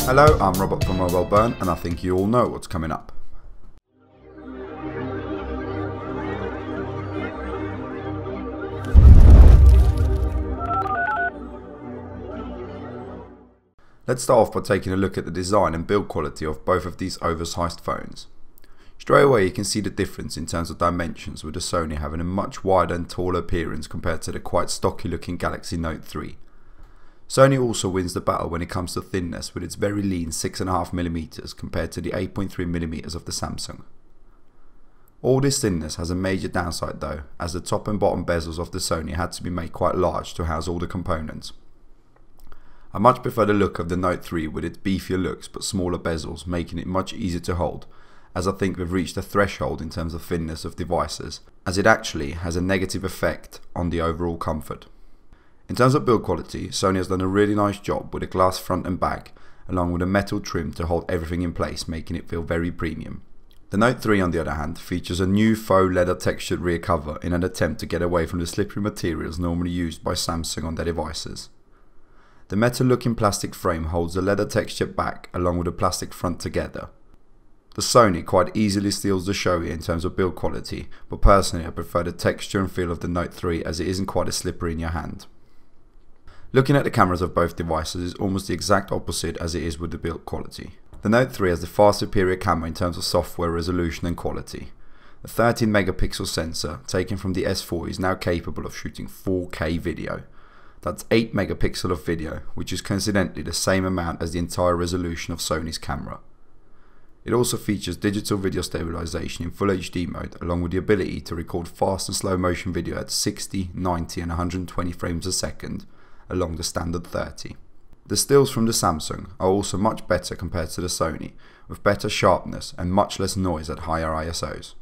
Hello, I'm Robert from mobileburn, and I think you all know what's coming up. Let's start off by taking a look at the design and build quality of both of these oversized phones. Straight away you can see the difference in terms of dimensions, with the Sony having a much wider and taller appearance compared to the quite stocky looking Galaxy Note 3. Sony also wins the battle when it comes to thinness, with its very lean 6.5mm compared to the 8.3mm of the Samsung. All this thinness has a major downside though, as the top and bottom bezels of the Sony had to be made quite large to house all the components. I much prefer the look of the Note 3 with its beefier looks but smaller bezels, making it much easier to hold, as I think we've reached a threshold in terms of thinness of devices, as it actually has a negative effect on the overall comfort. In terms of build quality, Sony has done a really nice job with a glass front and back, along with a metal trim to hold everything in place, making it feel very premium. The Note 3 on the other hand features a new faux leather textured rear cover in an attempt to get away from the slippery materials normally used by Samsung on their devices. The metal looking plastic frame holds the leather textured back along with the plastic front together. The Sony quite easily steals the show here in terms of build quality, but personally I prefer the texture and feel of the Note 3 as it isn't quite as slippery in your hand. Looking at the cameras of both devices is almost the exact opposite as it is with the build quality. The Note 3 has the far superior camera in terms of software resolution and quality. The 13 megapixel sensor taken from the S4 is now capable of shooting 4K video. That's 8 megapixel of video, which is coincidentally the same amount as the entire resolution of Sony's camera. It also features digital video stabilization in Full HD mode, along with the ability to record fast and slow motion video at 60, 90 and 120 frames a second, along the standard 30. The stills from the Samsung are also much better compared to the Sony, with better sharpness and much less noise at higher ISOs.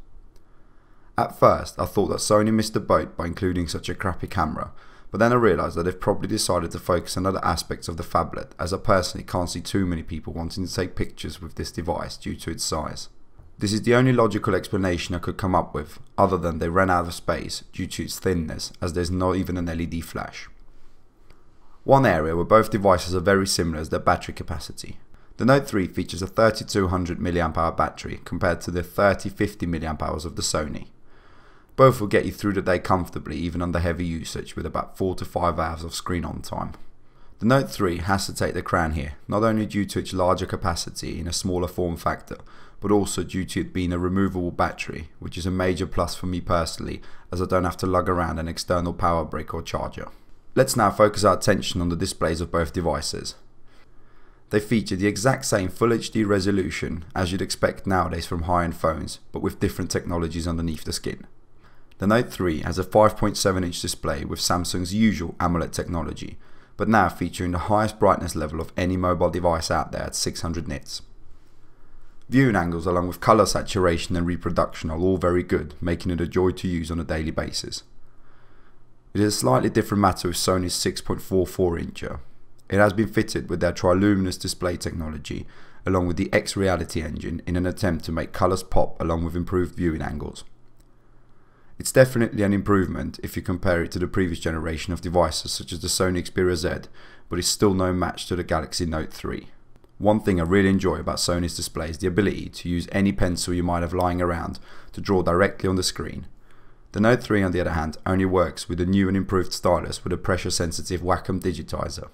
At first I thought that Sony missed the boat by including such a crappy camera, but then I realised that they've probably decided to focus on other aspects of the phablet, as I personally can't see too many people wanting to take pictures with this device due to its size. This is the only logical explanation I could come up with, other than they ran out of space due to its thinness, as there's not even an LED flash. One area where both devices are very similar is their battery capacity. The Note 3 features a 3200 mAh battery compared to the 3050 mAh of the Sony. Both will get you through the day comfortably even under heavy usage, with about 4 to 5 hours of screen on time. The Note 3 has to take the crown here, not only due to its larger capacity in a smaller form factor, but also due to it being a removable battery, which is a major plus for me personally, as I don't have to lug around an external power brick or charger. Let's now focus our attention on the displays of both devices. They feature the exact same Full HD resolution as you'd expect nowadays from high-end phones, but with different technologies underneath the skin. The Note 3 has a 5.7-inch display with Samsung's usual AMOLED technology, but now featuring the highest brightness level of any mobile device out there at 600 nits. Viewing angles along with colour saturation and reproduction are all very good, making it a joy to use on a daily basis. It is a slightly different matter with Sony's 6.44-incher. It has been fitted with their triluminous display technology, along with the X-Reality engine, in an attempt to make colours pop along with improved viewing angles. It's definitely an improvement if you compare it to the previous generation of devices such as the Sony Xperia Z, but it's still no match to the Galaxy Note 3. One thing I really enjoy about Sony's display is the ability to use any pencil you might have lying around to draw directly on the screen. The Note 3 on the other hand only works with a new and improved stylus with a pressure sensitive Wacom digitizer.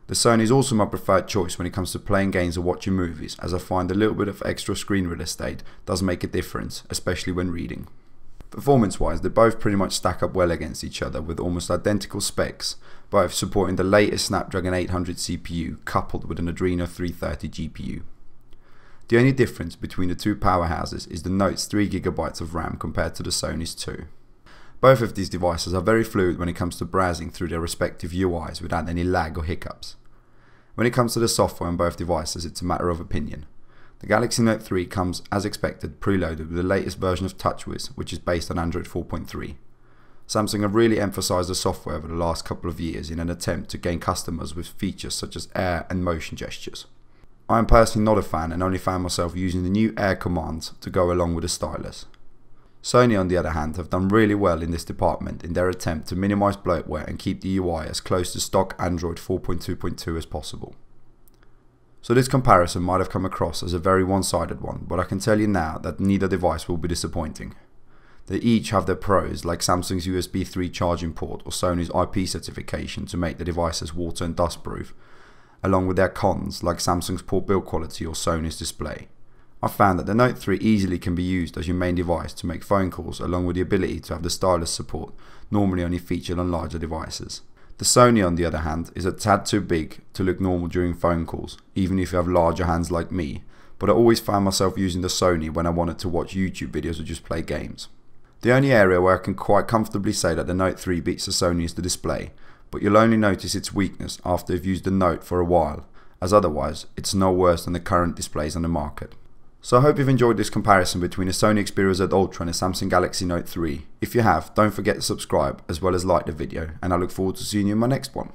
The Sony is also my preferred choice when it comes to playing games or watching movies, as I find a little bit of extra screen real estate does make a difference, especially when reading. Performance wise, they both pretty much stack up well against each other with almost identical specs, both supporting the latest Snapdragon 800 CPU coupled with an Adreno 330 GPU. The only difference between the two powerhouses is the Note's 3GB of RAM compared to the Sony's 2. Both of these devices are very fluid when it comes to browsing through their respective UIs without any lag or hiccups. When it comes to the software on both devices, it's a matter of opinion. The Galaxy Note 3 comes, as expected, preloaded with the latest version of TouchWiz, which is based on Android 4.3. Samsung have really emphasised the software over the last couple of years in an attempt to gain customers with features such as air and motion gestures. I am personally not a fan and only found myself using the new air commands to go along with the stylus. Sony on the other hand have done really well in this department in their attempt to minimise bloatware and keep the UI as close to stock Android 4.2.2 as possible. So this comparison might have come across as a very one-sided one, but I can tell you now that neither device will be disappointing. They each have their pros, like Samsung's USB 3 charging port or Sony's IP certification to make the devices water and dust proof, along with their cons, like Samsung's poor build quality or Sony's display. I found that the Note 3 easily can be used as your main device to make phone calls, along with the ability to have the stylus support, normally only featured on larger devices. The Sony, on the other hand, is a tad too big to look normal during phone calls, even if you have larger hands like me, but I always found myself using the Sony when I wanted to watch YouTube videos or just play games. The only area where I can quite comfortably say that the Note 3 beats the Sony is the display, but you'll only notice its weakness after you've used the Note for a while, as otherwise it's no worse than the current displays on the market. So I hope you've enjoyed this comparison between a Sony Xperia Z Ultra and a Samsung Galaxy Note 3. If you have, don't forget to subscribe as well as like the video, and I look forward to seeing you in my next one.